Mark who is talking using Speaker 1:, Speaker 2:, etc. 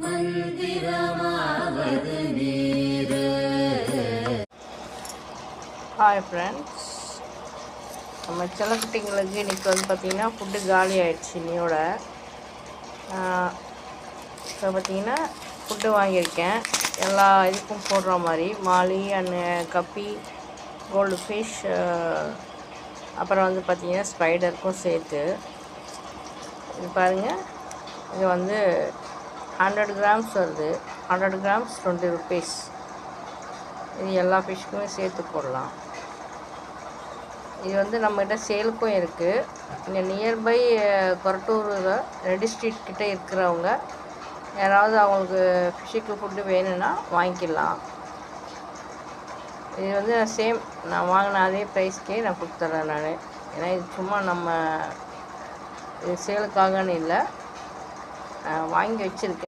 Speaker 1: மந்திரமாவது நீரு.
Speaker 2: Hi friends, நம்ம செல்லக்குட்டிங்களுக்கு இன்றைக்கி வந்து பார்த்திங்கன்னா ஃபுட்டு காலி ஆகிடுச்சு இன்னையோட. இப்போ பார்த்திங்கன்னா ஃபுட்டு வாங்கியிருக்கேன், எல்லா இதுக்கும் போடுற மாதிரி மாலி அண்ட் கப்பி, கோல்டு ஃபிஷ், அப்புறம் வந்து பார்த்திங்கன்னா ஸ்பைடருக்கும் சேர்த்து. இது பாருங்கள், இது வந்து 100 grams வருது. 100 grams 20 rupees. இது எல்லா ஃபிஷ்க்குமே சேர்த்து போடலாம். இது வந்து நம்மகிட்ட சேலுக்கும் இருக்குது. இங்கே நியர்பை கொரட்டூர் ரெடி ஸ்ட்ரீட் கிட்டே இருக்கிறவங்க யாராவது அவங்களுக்கு ஃபிஷ்ஷுக்கு ஃபுட்டு வேணும்னா வாங்கிக்கலாம். இது வந்து சேம் நான் வாங்கின அதே ப்ரைஸ்க்கே நான் கொடுத்துட்றேன் நான். ஏன்னா இது சும்மா நம்ம இது சேலுக்காகன்னு இல்லை, வாங்கி வச்சுருக்கேன்.